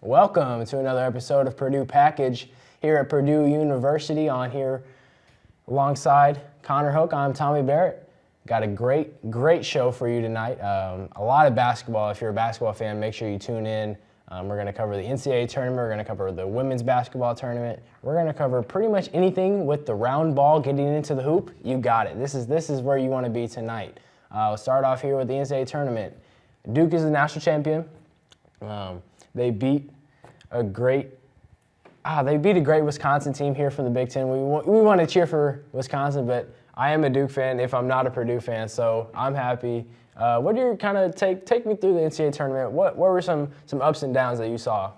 Welcome to another episode of Purdue Package here at Purdue University. On here alongside Conner Hoke, I'm Tommy Barrett. Got a great show for you tonight. A lot of basketball. If you're a basketball fan, make sure you tune in. We're going to cover the NCAA Tournament. We're going to cover the women's basketball tournament. We're going to cover pretty much anything with the round ball getting into the hoop. You got it. This is where you want to be tonight. We'll start off here with the NCAA Tournament. Duke is the national champion. They beat a great Wisconsin team here from the Big Ten. We want to cheer for Wisconsin, but I am a Duke fan if I'm not a Purdue fan, so I'm happy. What do you kind of take me through the NCAA tournament? What were some ups and downs that you saw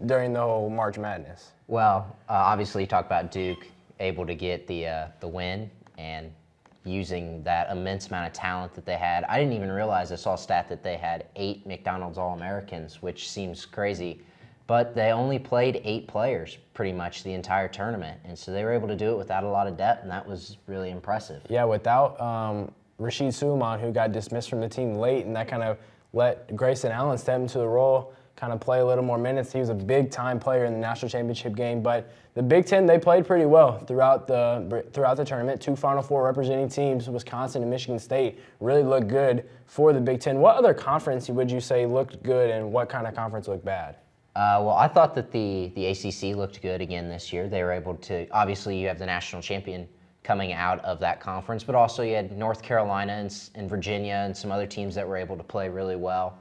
during the whole March Madness? Well, obviously you talk about Duke able to get the win and using that immense amount of talent that they had. I didn't even realize, I saw a stat that they had 8 McDonald's All-Americans, which seems crazy. But they only played 8 players pretty much the entire tournament. And so they were able to do it without a lot of depth, and that was really impressive. Yeah, without Rashid Suleiman, who got dismissed from the team late, and that kind of let Grayson Allen step into the role, kind of play a little more minutes. He was a big-time player in the national championship game. But the Big Ten, they played pretty well throughout the tournament. 2 Final Four representing teams, Wisconsin and Michigan State, really looked good for the Big Ten. What other conference would you say looked good, and what kind of conference looked bad? Well, I thought that the ACC looked good again this year. They were able to, obviously you have the national champion coming out of that conference, but also you had North Carolina and Virginia and some other teams that were able to play really well.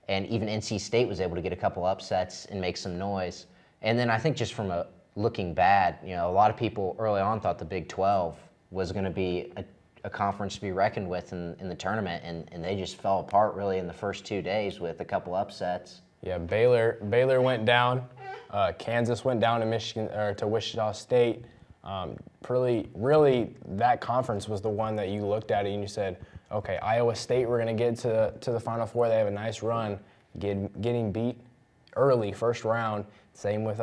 And even NC State was able to get a couple upsets and make some noise. And then I think just from looking bad, a lot of people early on thought the Big 12 was going to be a conference to be reckoned with in the tournament, and they just fell apart really in the first 2 days with a couple upsets. Yeah, Baylor went down. Kansas went down to Wichita State. Really, that conference was the one that you looked at and you said, okay, Iowa State, we're going to get to the Final Four. They have a nice run, getting beat early, first round. Same with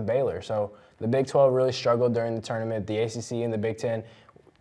Baylor. So the Big 12 really struggled during the tournament. The ACC and the Big 10.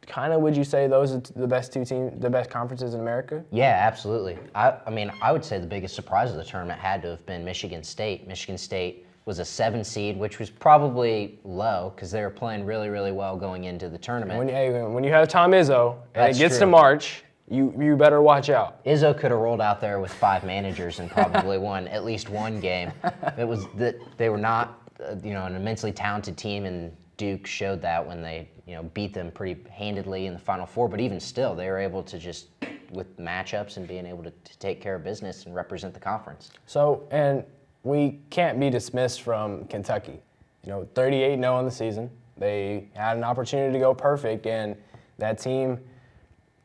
Kind of, would you say those are the best the best conferences in America? Yeah, absolutely. I would say the biggest surprise of the tournament had to have been Michigan State. Michigan State was a 7 seed, which was probably low because they were playing really, really well going into the tournament. When you have Tom Izzo and it gets to March, you better watch out. Izzo could have rolled out there with 5 managers and probably won at least one game. It was that they were not, an immensely talented team, and Duke showed that when they, beat them pretty handedly in the Final Four. But even still, they were able to just, with matchups and being able to take care of business and represent the conference. So, and we can't be dismissed from Kentucky. 38-0 in the season. They had an opportunity to go perfect, and that team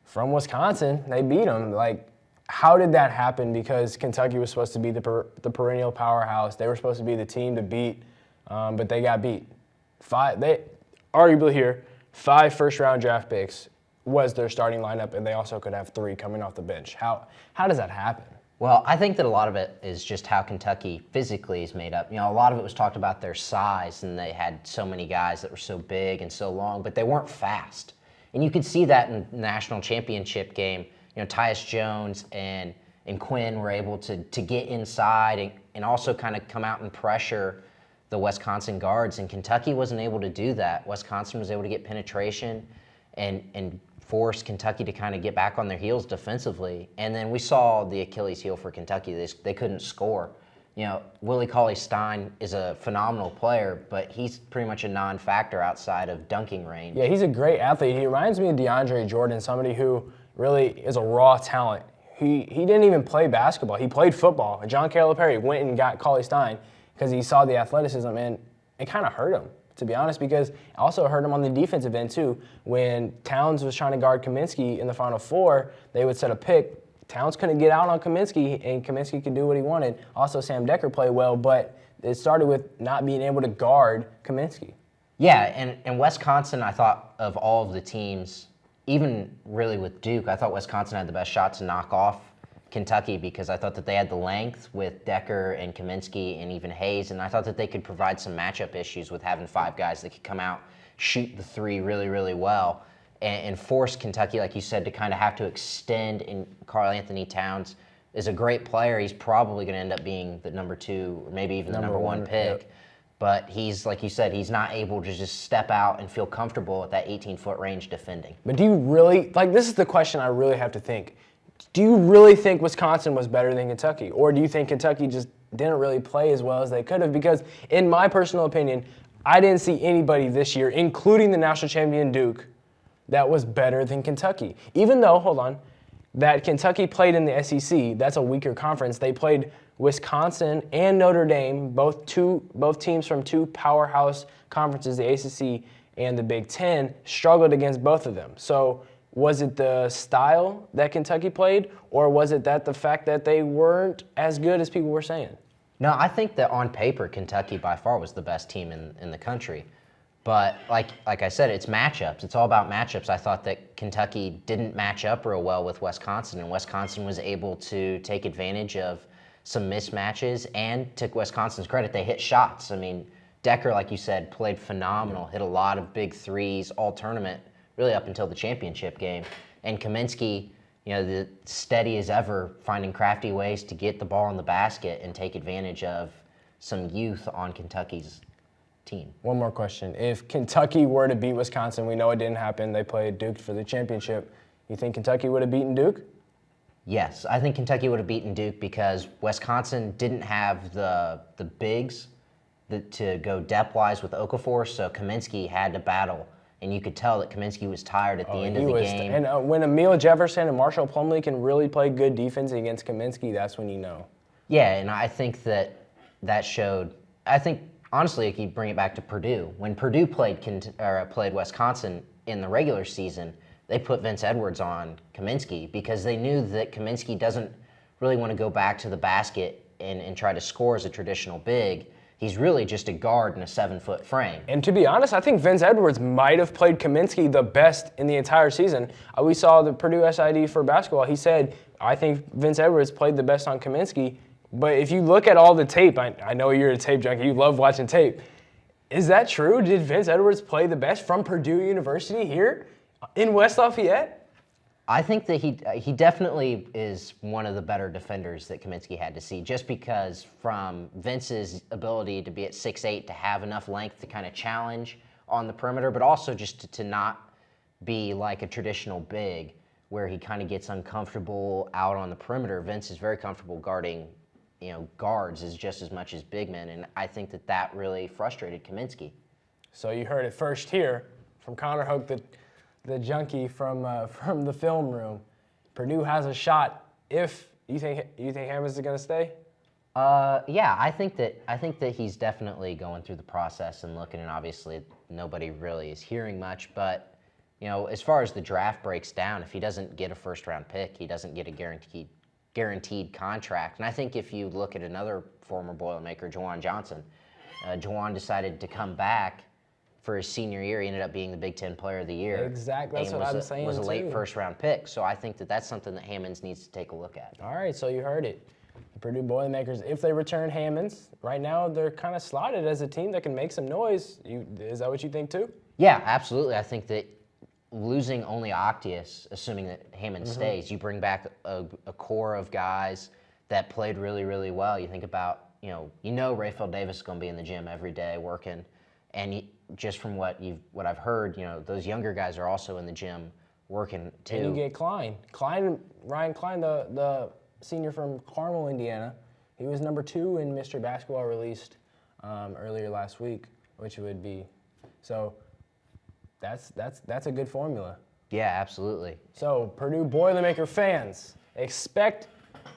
from Wisconsin, they beat them. How did that happen? Because Kentucky was supposed to be the perennial powerhouse. They were supposed to be the team to beat, but they got beat. 5 first-round draft picks was their starting lineup, and they also could have 3 coming off the bench. How does that happen? Well, I think that a lot of it is just how Kentucky physically is made up. A lot of it was talked about their size, and they had so many guys that were so big and so long, but they weren't fast. And you could see that in the national championship game. Tyus Jones and Quinn were able to get inside and also kind of come out and pressure the Wisconsin guards, and Kentucky wasn't able to do that. Wisconsin was able to get penetration and force Kentucky to kind of get back on their heels defensively. And then we saw the Achilles heel for Kentucky. They couldn't score. Willie Cauley-Stein is a phenomenal player, but he's pretty much a non-factor outside of dunking range. Yeah, he's a great athlete. He reminds me of DeAndre Jordan, somebody who really is a raw talent. He didn't even play basketball. He played football. John Calipari went and got Cauley-Stein because he saw the athleticism, and it kind of hurt him, to be honest, because it also hurt him on the defensive end too. When Towns was trying to guard Kaminsky in the Final Four, they would set a pick. Towns couldn't get out on Kaminsky, and Kaminsky could do what he wanted. Also, Sam Decker played well, but it started with not being able to guard Kaminsky. Yeah, and Wisconsin, I thought of all of the teams, even really with Duke, I thought Wisconsin had the best shot to knock off Kentucky because I thought that they had the length with Decker and Kaminsky and even Hayes, and I thought that they could provide some matchup issues with having 5 guys that could come out, shoot the 3 really, really well, and force Kentucky, like you said, to kind of have to extend in Karl Anthony Towns is a great player. He's probably going to end up being the number 2 or maybe even the number 1 pick. Yep. But he's, like you said, he's not able to just step out and feel comfortable at that 18-foot range defending. But do you really, like, this is the question I really have to think. Do you really think Wisconsin was better than Kentucky? Or do you think Kentucky just didn't really play as well as they could have? Because in my personal opinion, I didn't see anybody this year, including the national champion Duke, that was better than Kentucky. Even though, hold on, that Kentucky played in the SEC, that's a weaker conference. They played Wisconsin and Notre Dame, both teams from 2 powerhouse conferences, the ACC and the Big Ten, struggled against both of them. So was it the style that Kentucky played, or was it that the fact that they weren't as good as people were saying? No, I think that on paper, Kentucky by far was the best team in the country. But like I said, it's matchups. It's all about matchups. I thought that Kentucky didn't match up real well with Wisconsin, and Wisconsin was able to take advantage of some mismatches, and to Wisconsin's credit, they hit shots. I mean, Decker, like you said, played phenomenal, hit a lot of big threes all tournament, really up until the championship game. And Kaminsky, the steady as ever, finding crafty ways to get the ball in the basket and take advantage of some youth on Kentucky's team. One more question. If Kentucky were to beat Wisconsin, we know it didn't happen. They played Duke for the championship. You think Kentucky would have beaten Duke? Yes, I think Kentucky would have beaten Duke because Wisconsin didn't have the bigs to go depth-wise with Okafor, so Kaminsky had to battle. And you could tell that Kaminsky was tired at the end of the game. And when Emil Jefferson and Marshall Plumlee can really play good defense against Kaminsky, that's when you know. Yeah, and I think that showed. I think, honestly, if you bring it back to Purdue, when Purdue played Wisconsin in the regular season, they put Vince Edwards on Kaminsky because they knew that Kaminsky doesn't really want to go back to the basket and try to score as a traditional big. He's really just a guard in a 7-foot frame. And to be honest, I think Vince Edwards might have played Kaminsky the best in the entire season. We saw the Purdue SID for basketball. He said, I think Vince Edwards played the best on Kaminsky. But if you look at all the tape, I know you're a tape junkie, you love watching tape. Is that true? Did Vince Edwards play the best from Purdue University here in West Lafayette? I think that he definitely is one of the better defenders that Kaminsky had to see, just because from Vince's ability to be at 6'8", to have enough length to kind of challenge on the perimeter, but also just to not be like a traditional big where he kind of gets uncomfortable out on the perimeter. Vince is very comfortable guarding guards is just as much as big men, and I think that really frustrated Kaminsky. So you heard it first here from Conner Hoke, the junkie from the film room. Purdue has a shot. If you think Hammonds is going to stay? Yeah, I think that he's definitely going through the process and looking, and obviously nobody really is hearing much. But as far as the draft breaks down, if he doesn't get a first-round pick, he doesn't get a guaranteed contract. And I think if you look at another former Boilermaker, Juwan Johnson, Juwan decided to come back for his senior year. He ended up being the Big Ten Player of the Year. Exactly, that's what I'm saying. Was a late first-round pick, so I think that's something that Hammonds needs to take a look at. All right, so you heard it. The Purdue Boilermakers, if they return Hammonds, right now they're kind of slotted as a team that can make some noise. Is that what you think too? Yeah, absolutely. I think that losing only Octius, assuming that Hammond stays, you bring back a core of guys that played really, really well. You think about, Rayfield Davis is going to be in the gym every day working, and just from what I've heard, those younger guys are also in the gym working too. And you get Ryan Klein, the senior from Carmel, Indiana. He was number 2 in Mr. Basketball released earlier last week, which would be so. That's a good formula. Yeah, absolutely. So Purdue Boilermaker fans, expect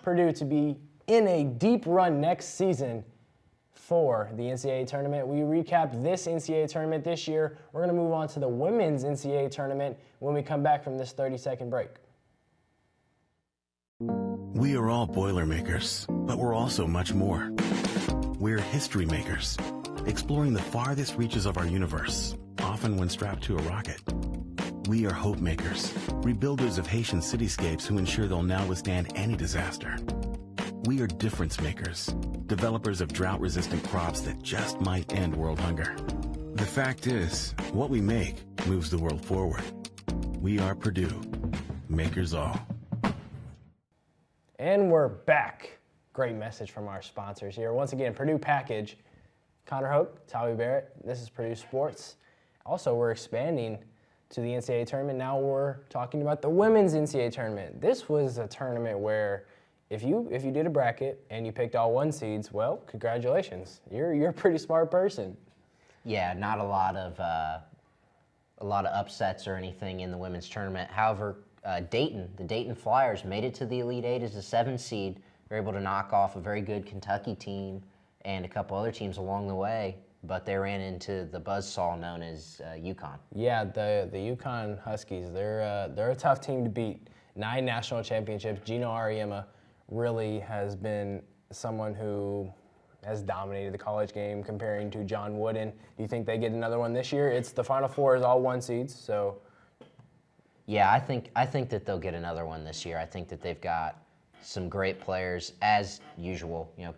Purdue to be in a deep run next season for the NCAA Tournament. We recap this NCAA Tournament this year. We're going to move on to the women's NCAA Tournament when we come back from this 30-second break. We are all Boilermakers, but we're also much more. We're history makers, exploring the farthest reaches of our universe, often when strapped to a rocket. We are hope makers, rebuilders of Haitian cityscapes who ensure they'll now withstand any disaster. We are difference makers, developers of drought-resistant crops that just might end world hunger. The fact is, what we make moves the world forward. We are Purdue, makers all. And we're back. Great message from our sponsors here. Once again, Purdue Package, Conner Hoke, Tommy Barrett. This is Purdue Sports. Also, we're expanding to the NCAA Tournament. Now we're talking about the women's NCAA Tournament. This was a tournament where if you did a bracket and you picked all 1 seeds, well, congratulations. You're a pretty smart person. Yeah, not a lot of upsets or anything in the women's tournament. However, the Dayton Flyers made it to the Elite Eight as a 7 seed. They were able to knock off a very good Kentucky team and a couple other teams along the way, but they ran into the buzzsaw known as UConn. Yeah, the UConn Huskies, they're a tough team to beat. 9 national championships. Gino Auriemma really has been someone who has dominated the college game comparing to John Wooden. Do you think they get another one this year? It's the Final Four is all 1 seeds, so. Yeah, I think that they'll get another one this year. I think that they've got some great players as usual. You know,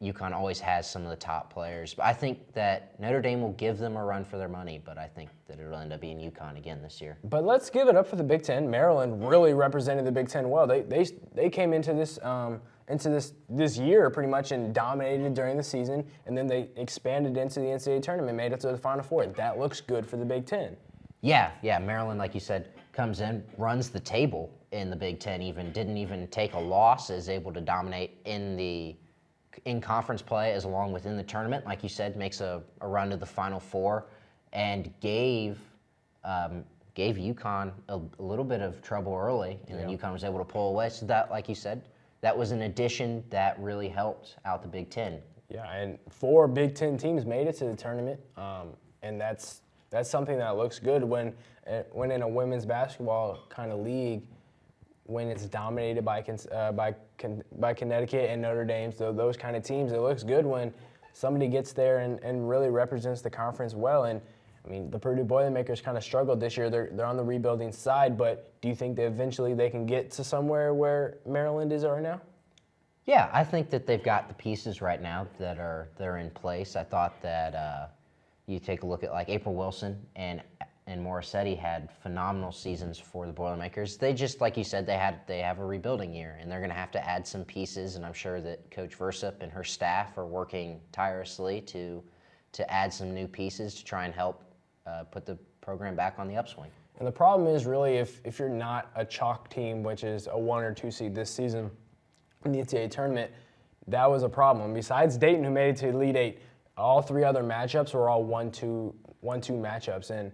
UConn always has some of the top players. But I think that Notre Dame will give them a run for their money, but I think that it'll end up being UConn again this year. But let's give it up for the Big Ten. Maryland really represented the Big Ten well. They came into this year pretty much and dominated during the season, and then they expanded into the NCAA Tournament, made it to the Final Four. That looks good for the Big Ten. Yeah, Maryland, like you said, comes in, runs the table in the Big Ten, didn't even take a loss, is able to dominate in conference play as along within the tournament. Like you said, makes a run to the Final Four and gave UConn a little bit of trouble early, and then UConn was able to pull away. So that, like you said, that was an addition that really helped out the Big Ten. Yeah, and 4 Big Ten teams made it to the tournament, and that's something that looks good when in a women's basketball kind of league, when it's dominated by Connecticut and Notre Dame, so those kind of teams, it looks good when somebody gets there and really represents the conference well. And I mean, the Purdue Boilermakers kind of struggled this year. They're on the rebuilding side, but do you think that eventually they can get to somewhere where Maryland is right now? Yeah, I think that they've got the pieces right now that are in place. I thought that you take a look at like April Wilson and Morissetti had phenomenal seasons for the Boilermakers. They just, like you said, they have a rebuilding year, and they're going to have to add some pieces. And I'm sure that Coach Versup and her staff are working tirelessly to add some new pieces to try and help put the program back on the upswing. And the problem is really if you're not a chalk team, which is a 1 or 2 seed this season in the NCAA tournament, that was a problem. Besides Dayton, who made it to Elite Eight, all 3 other matchups were all 1-2 matchups. And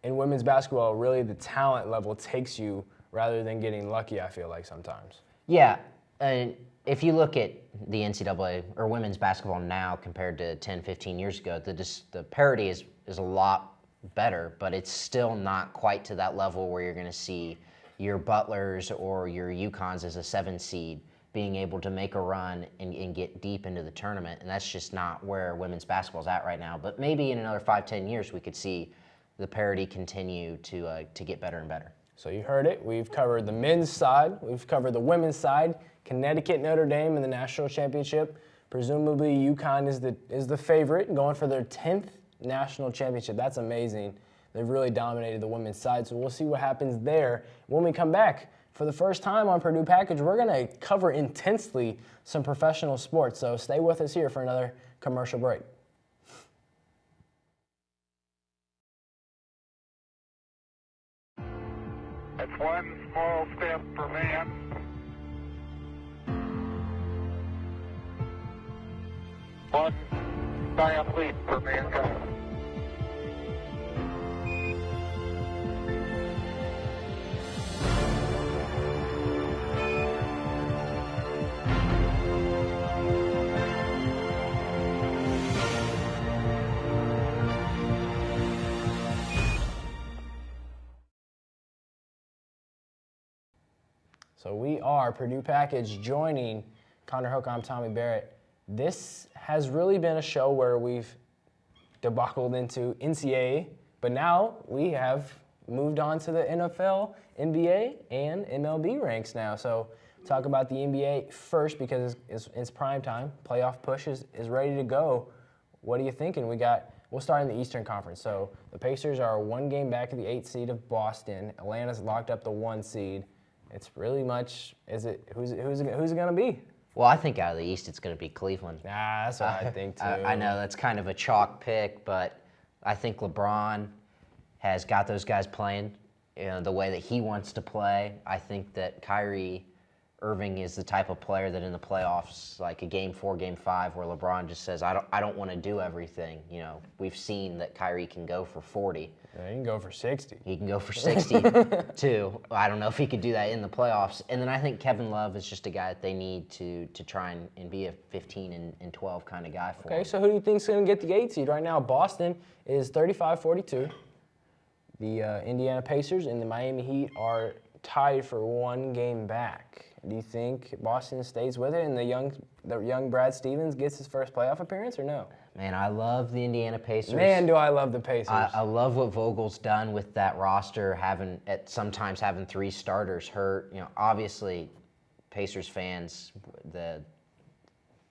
in women's basketball, really the talent level takes you rather than getting lucky, I feel like sometimes. Yeah, and if you look at the NCAA or women's basketball now compared to 10, 15 years ago, the parity is a lot better, but it's still not quite to that level where you're going to see your Butlers or your UConns as a 7 seed being able to make a run and get deep into the tournament, and that's just not where women's basketball is at right now. But maybe in another 5, 10 years we could see the parity continue to get better and better. So you heard it. We've covered the men's side. We've covered the women's side. Connecticut, Notre Dame in the national championship. Presumably UConn is the favorite, going for their 10th national championship. That's amazing. They've really dominated the women's side, so we'll see what happens there. When we come back, for the first time on Purdue Package, we're going to cover intensely some professional sports. So stay with us here for another commercial break. It's 1 small step for man, 1 giant leap for mankind. So we are Purdue Package joining Conner Hoke. I'm Tommy Barrett. This has really been a show where we've debacled into NCAA, but now we have moved on to the NFL, NBA, and MLB ranks now. So talk about the NBA first because it's prime time. Playoff push is ready to go. What are you thinking? We'll start in the Eastern Conference. So the Pacers are 1 game back of the 8th seed of Boston. Atlanta's locked up the 1 seed. it's really much, who's it going to be? Well, I think out of the East, it's going to be Cleveland. Nah, that's what I think too. I know that's kind of a chalk pick, but I think LeBron has got those guys playing, the way that he wants to play. I think that Kyrie Irving is the type of player that in the playoffs, like a Game 4, Game 5, where LeBron just says, I don't want to do everything. We've seen that Kyrie can go for 40. Yeah, he can go for 60. He can go for 60 too. I don't know if he could do that in the playoffs. And then I think Kevin Love is just a guy that they need to try and be a 15 and 12 kind of guy for. Okay, so who do you think is going to get the 8 seed? Right now, Boston is 35-42. The Indiana Pacers and the Miami Heat are tied for 1 game back. Do you think Boston stays with it and the young Brad Stevens gets his first playoff appearance or no? Man, I love the Indiana Pacers. Man, do I love the Pacers. I love what Vogel's done with that roster, sometimes having 3 starters hurt. Obviously, Pacers fans, the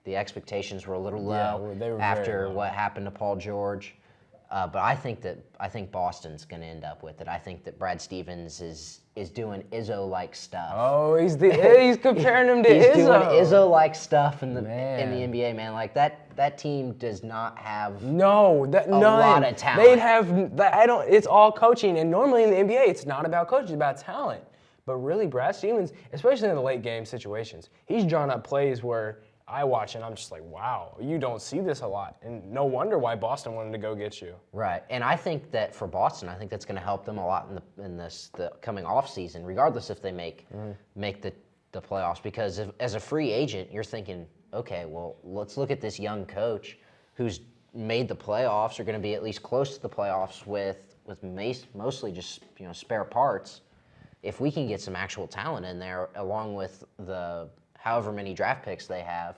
expectations were a little low they were after very low. what happened to Paul George. But I think Boston's going to end up with it. I think that Brad Stevens is doing Izzo-like stuff. Oh, he's comparing him to He's Izzo. doing Izzo-like stuff in the Man. NBA, man. Like that team does not have a lot of talent. They'd have. It's all coaching, and normally in the NBA, it's not about coaching; it's about talent. But really, Brad Stevens, especially in the late game situations, he's drawn up plays where I watch and I'm just like, wow, you don't see this a lot, and no wonder why Boston wanted to go get you. Right, and I think that for Boston, I think that's going to help them a lot in the coming off season, regardless if they make the playoffs. Because as a free agent, you're thinking, okay, well, let's look at this young coach who's made the playoffs, or going to be at least close to the playoffs with mostly just spare parts. If we can get some actual talent in there, along with the however many draft picks they have,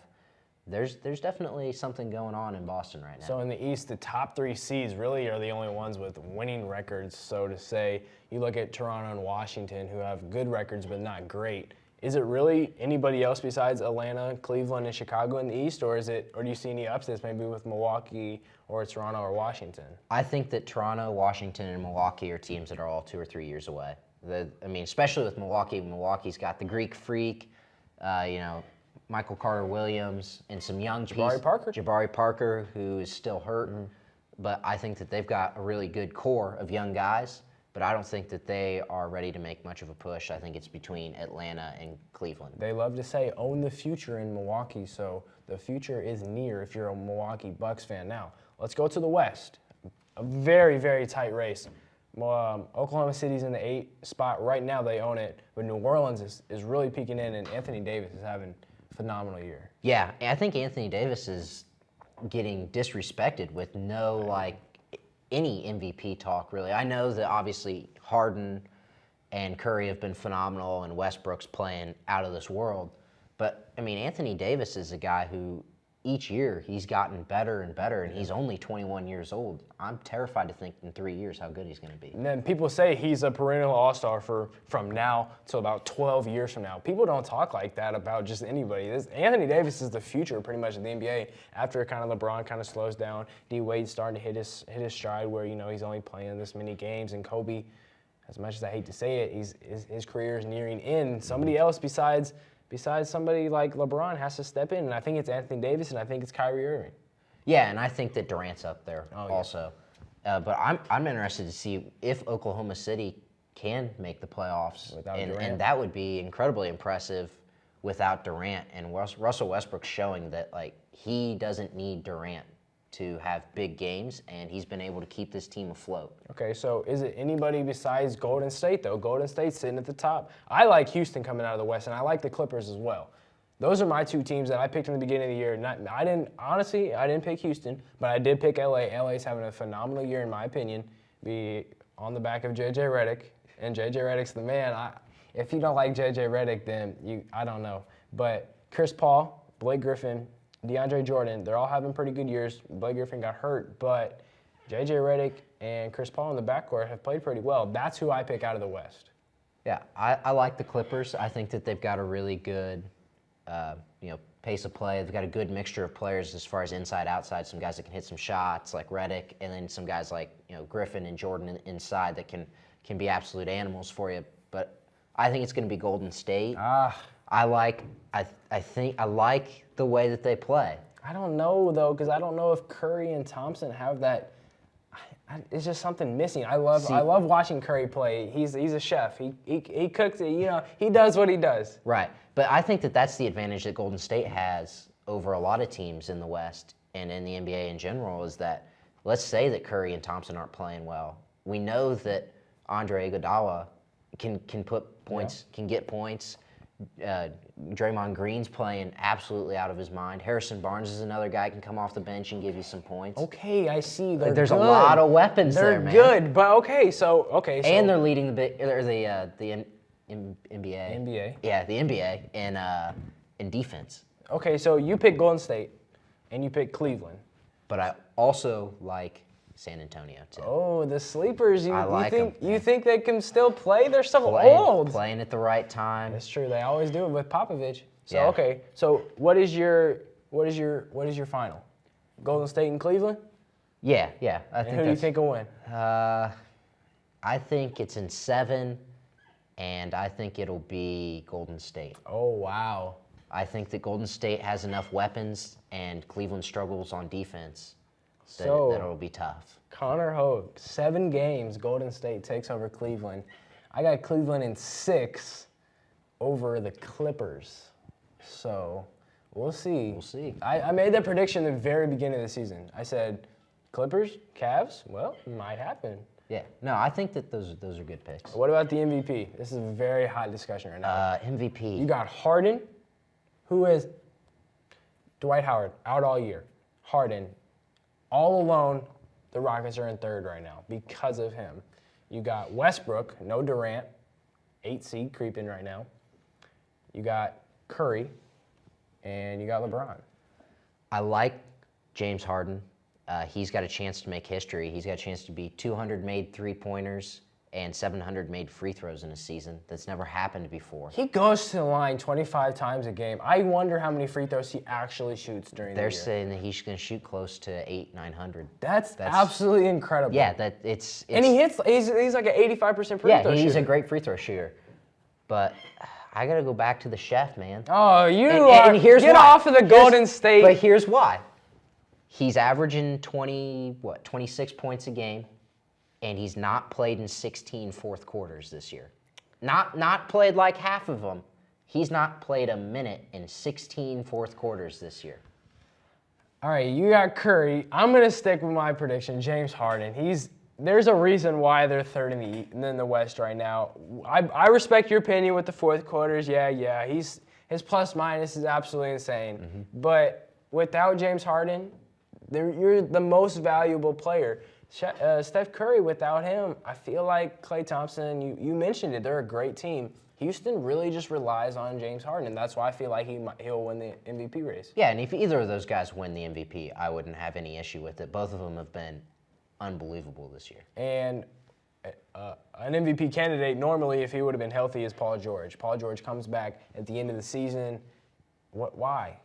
there's definitely something going on in Boston right now. So in the East, the top 3 seeds really are the only ones with winning records, so to say. You look at Toronto and Washington, who have good records but not great. Is it really anybody else besides Atlanta, Cleveland, and Chicago in the East, or do you see any upsets maybe with Milwaukee or Toronto or Washington? I think that Toronto, Washington, and Milwaukee are teams that are all 2 or 3 years away. Especially with Milwaukee. Milwaukee's got the Greek Freak, Michael Carter-Williams, and some young Jabari Parker, who is still hurt. Mm-hmm. But I think that they've got a really good core of young guys, but I don't think that they are ready to make much of a push. I think it's between Atlanta and Cleveland. They love to say, own the future in Milwaukee, so the future is near if you're a Milwaukee Bucks fan. Now, let's go to the West. A very, very tight race. Oklahoma City's in the 8 spot. Right now they own it, but New Orleans is really peeking in, and Anthony Davis is having a phenomenal year. Yeah, I think Anthony Davis is getting disrespected with any MVP talk, really. I know that obviously Harden and Curry have been phenomenal, and Westbrook's playing out of this world. But, Anthony Davis is a guy who each year he's gotten better and better, and he's only 21 years old. I'm terrified to think in 3 years how good he's going to be. And then people say he's a perennial all-star from now till about 12 years from now. People don't talk like that about just anybody. Anthony Davis is the future pretty much of the NBA after kind of LeBron kind of slows down. D-Wade's starting to hit his stride where, he's only playing this many games. And Kobe, as much as I hate to say it, his career is nearing end. Somebody else besides somebody like LeBron has to step in, and I think it's Anthony Davis, and I think it's Kyrie Irving. Yeah, and I think that Durant's up there also. Yeah. But I'm interested to see if Oklahoma City can make the playoffs, and that would be incredibly impressive without Durant. And Russell Westbrook's showing that he doesn't need Durant to have big games, and he's been able to keep this team afloat. Okay, so is it anybody besides Golden State, though? Golden State's sitting at the top. I like Houston coming out of the West, and I like the Clippers as well. Those are my 2 teams that I picked in the beginning of the year. I didn't pick Houston, but I did pick LA. LA's having a phenomenal year, in my opinion, be on the back of J.J. Redick, and J.J. Redick's the man. If you don't like J.J. Redick, then I don't know. But Chris Paul, Blake Griffin, DeAndre Jordan, they're all having pretty good years. Blake Griffin got hurt, but J.J. Redick and Chris Paul in the backcourt have played pretty well. That's who I pick out of the West. Yeah, I like the Clippers. I think that they've got a really good, pace of play. They've got a good mixture of players as far as inside, outside. Some guys that can hit some shots like Redick, and then some guys like Griffin and Jordan inside that can be absolute animals for you. But I think it's going to be Golden State. Ah, I like the way that they play. I don't know though, because I don't know if Curry and Thompson have that. It's just something missing. I love watching Curry play. He's a chef. He cooks it. You know, he does what he does. Right, but I think that that's the advantage that Golden State has over a lot of teams in the West and in the NBA in general is that let's say that Curry and Thompson aren't playing well. We know that Andre Iguodala can put points, can get points. Draymond Green's playing absolutely out of his mind. Harrison Barnes is another guy who can come off the bench and give you some points. Okay, I see. There's a lot of weapons there, man. They're good, but okay, so and they're leading the NBA. NBA. Yeah, the NBA in defense. Okay, so you pick Golden State, and you pick Cleveland. But I also like San Antonio too. Oh, the sleepers! You think they can still play? They're so old. Playing at the right time. That's true. They always do it with Popovich. So Yeah. okay, so what is your final? Golden State and Cleveland. Yeah. I And think who do you think will win? I think it's in 7, and I think it'll be Golden State. Oh wow. I think that Golden State has enough weapons, and Cleveland struggles on defense. That it'll be tough. Conner Hoke, 7 games. Golden State takes over Cleveland. I got Cleveland in 6 over the Clippers. So we'll see. We'll see. I made that prediction at the very beginning of the season. I said, Clippers, Cavs. Well, might happen. Yeah. No, I think that those are good picks. What about the MVP? This is a very hot discussion right now. MVP. You got Harden, who is Dwight Howard out all year. Harden, all alone. The Rockets are in 3rd right now because of him. You got Westbrook, no Durant, 8 seed creeping right now. You got Curry, and you got LeBron. I like James Harden. He's got a chance to make history. He's got a chance to be 200 made three-pointers and 700 made free throws in a season. That's never happened before. He goes to the line 25 times a game. I wonder how many free throws he actually shoots during the year. They're saying that he's going to shoot close to 900. That's absolutely incredible. Yeah, it's and he hits. He's like an 85% free throw shooter. Yeah, he's a great free throw shooter. But I got to go back to the chef, man. Oh, and here's get why. off of the Golden State. But here's why. He's averaging 26 points a game, and he's not played in 16 fourth quarters this year. Not played like half of them. He's not played a minute in 16 fourth quarters this year. All right, you got Curry. I'm going to stick with my prediction, James Harden. There's a reason why they're 3rd in the West right now. I respect your opinion with the fourth quarters. Yeah. His plus minus is absolutely insane. Mm-hmm. But without James Harden, you're the most valuable player. Steph Curry, without him, I feel like Klay Thompson, you mentioned it, they're a great team. Houston really just relies on James Harden, and that's why I feel like he'll win the MVP race. Yeah, and if either of those guys win the MVP, I wouldn't have any issue with it. Both of them have been unbelievable this year. And an MVP candidate, normally, if he would have been healthy, is Paul George. Paul George comes back at the end of the season. Why?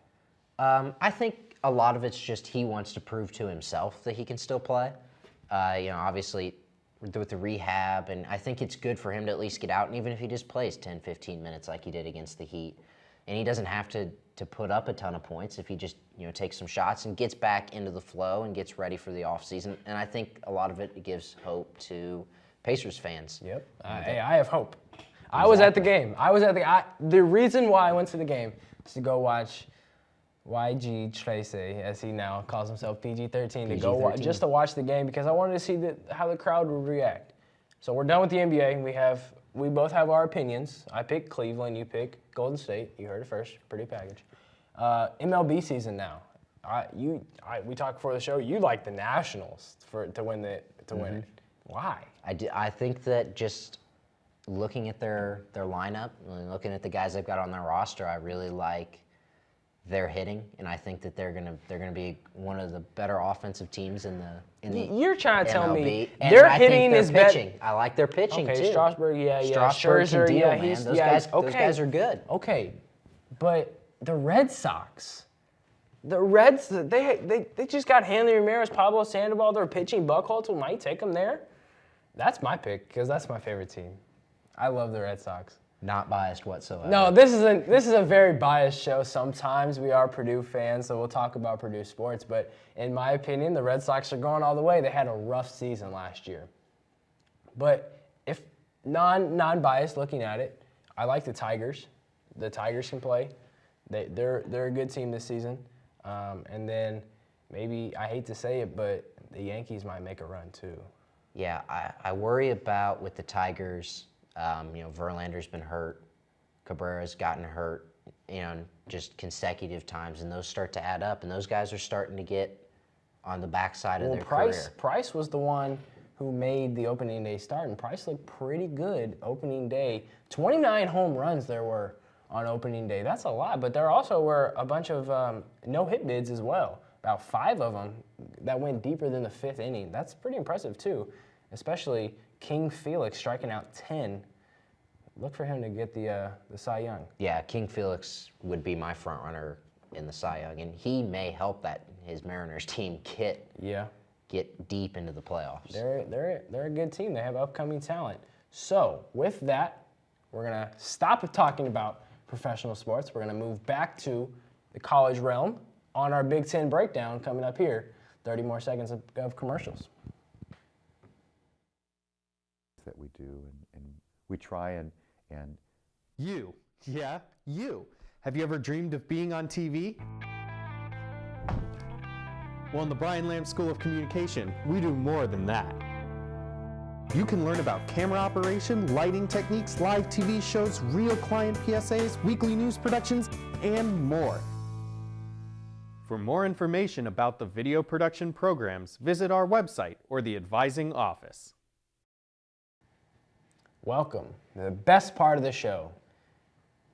I think a lot of it's just he wants to prove to himself that he can still play. Obviously, with the rehab, and I think it's good for him to at least get out, and even if he just plays 10, 15 minutes like he did against the Heat, and he doesn't have to put up a ton of points if he just takes some shots and gets back into the flow and gets ready for the offseason. And I think a lot of it gives hope to Pacers fans. Yep. I have hope. Exactly. I was at the game. The reason why I went to the game is to go watch YG Tracy, as he now calls himself, PG-13, just to watch the game because I wanted to see how the crowd would react. So we're done with the NBA. We both have our opinions. I pick Cleveland. You pick Golden State. You heard it first. Purdue Package. MLB season now. We talked before the show. You like the Nationals to win it. Why? I think that just looking at their lineup, looking at the guys they've got on their roster, I really like their hitting, and I think that they're gonna be one of the better offensive teams in the You're trying to MLB. tell me And their I think hitting their is pitching. I like their pitching okay, too. Strasburg, Strasburg Scherzer, can deal, man. he's Those guys are good. Okay, but the Red Sox, the Reds, they just got Hanley Ramirez, Pablo Sandoval. They're pitching. Buckholz might take them there. That's my pick because that's my favorite team. I love the Red Sox. Not biased whatsoever. No, this is a very biased show. Sometimes we are Purdue fans, so we'll talk about Purdue sports. But in my opinion, the Red Sox are going all the way. They had a rough season last year. But if non-biased looking at it, I like the Tigers. The Tigers can play. They're a good team this season. And then maybe, I hate to say it, but the Yankees might make a run too. Yeah, I worry about with the Tigers. Verlander's been hurt. Cabrera's gotten hurt, just consecutive times, and those start to add up, and those guys are starting to get on the backside of their career. Price was the one who made the opening day start, and Price looked pretty good opening day. 29 home runs there were on opening day. That's a lot, but there also were a bunch of no-hit bids as well, about 5 of them that went deeper than the 5th inning. That's pretty impressive too, especially King Felix striking out 10. Look for him to get the Cy Young. Yeah, King Felix would be my front runner in the Cy Young, and he may help his Mariners team get deep into the playoffs. They're a good team. They have upcoming talent. So with that, we're gonna stop talking about professional sports. We're gonna move back to the college realm on our Big Ten breakdown coming up here. 30 more seconds of commercials. That we do, and we try and You, yeah, you. Have you ever dreamed of being on TV? Well, in the Brian Lamb School of Communication, we do more than that. You can learn about camera operation, lighting techniques, live TV shows, real client PSAs, weekly news productions, and more. For more information about the video production programs, visit our website or the advising office. Welcome to the best part of the show,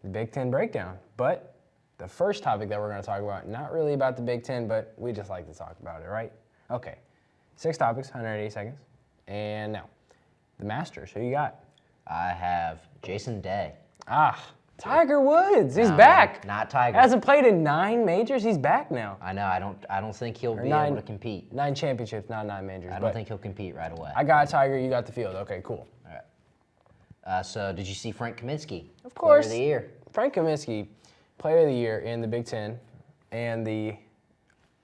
the Big Ten breakdown. But the first topic that we're going to talk about, not really about the Big Ten, but we just like to talk about it, right? Okay, 6 topics, 180 seconds. And now, the Masters, who you got? I have Jason Day. Tiger Woods, he's back. Not Tiger. Hasn't played in 9 majors, he's back now. I know, I don't think he'll be able to compete. 9 championships, not 9 majors. I don't think he'll compete right away. I got Tiger, you got the field. Okay, cool. All right. So did you see Frank Kaminsky? Of course. Player of the Year. Frank Kaminsky, Player of the Year in the Big Ten and the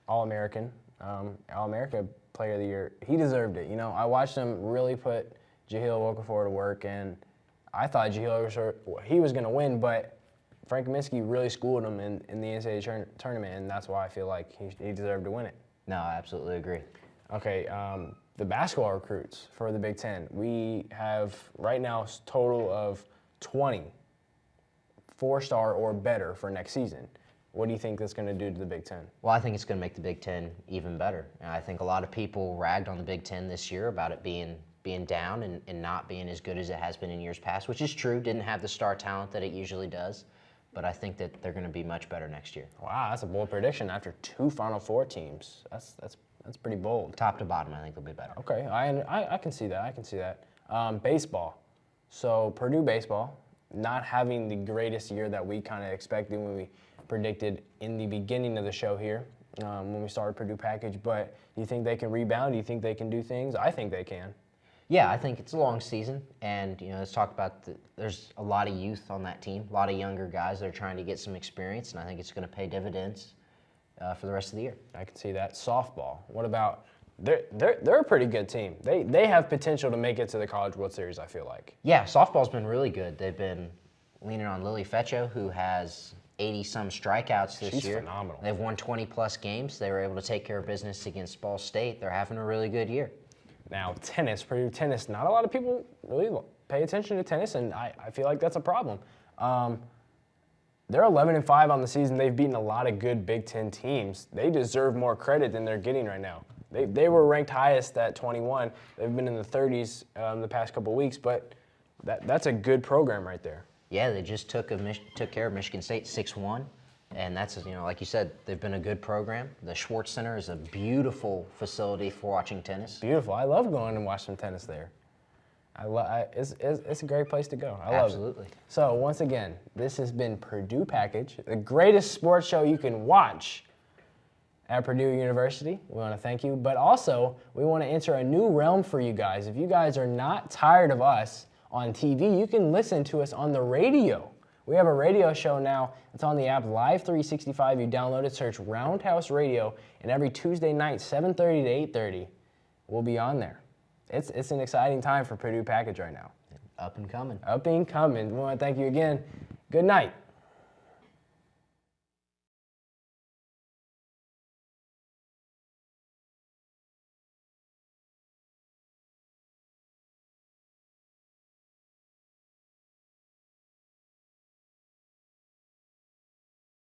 All-American, All-America Player of the Year. He deserved it. I watched him really put Jahil Okafor to work, and I thought he was going to win, but Frank Kaminsky really schooled him in the NCAA tournament, and that's why I feel like he deserved to win it. No, I absolutely agree. Okay, the basketball recruits for the Big Ten. We have right now a total of 20 4-star or better for next season. What do you think that's going to do to the Big Ten? Well, I think it's going to make the Big Ten even better. And I think a lot of people ragged on the Big Ten this year about it being down and not being as good as it has been in years past, which is true. Didn't have the star talent that it usually does. But I think that they're going to be much better next year. Wow, that's a bold prediction after 2 Final Four teams. That's pretty bold. Top to bottom, I think they'll be better. Okay, I can see that. Baseball. So Purdue baseball, not having the greatest year that we kind of expected when we predicted in the beginning of the show here, when we started Purdue Package. But do you think they can rebound? Do you think they can do things? I think they can. Yeah, I think it's a long season, and let's talk about there's a lot of youth on that team, a lot of younger guys that are trying to get some experience, and I think it's going to pay dividends for the rest of the year. I can see that. Softball. What about? They're a pretty good team. They have potential to make it to the College World Series, I feel like. Yeah, softball's been really good. They've been leaning on Lily Feccio, who has 80-some strikeouts this year. She's phenomenal. They've won 20-plus games. They were able to take care of business against Ball State. They're having a really good year. Now, tennis, Purdue tennis, not a lot of people really pay attention to tennis, and I feel like that's a problem. They're 11-5 on the season. They've beaten a lot of good Big Ten teams. They deserve more credit than they're getting right now. They were ranked highest at 21. They've been in the 30s the past couple of weeks, but that's a good program right there. Yeah, they just took care of Michigan State 6-1. And that's, like you said, they've been a good program. The Schwartz Center is a beautiful facility for watching tennis. Beautiful. I love going and watching tennis there. It's a great place to go. I love it. Absolutely. So once again, this has been Purdue Package, the greatest sports show you can watch at Purdue University. We want to thank you, but also we want to enter a new realm for you guys. If you guys are not tired of us on TV, you can listen to us on the radio. We have a radio show now. It's on the app Live 365. You download it, search Roundhouse Radio, and every Tuesday night, 7:30 to 8:30, we'll be on there. It's an exciting time for Purdue Package right now. Up and coming. Up and coming. We want to thank you again. Good night.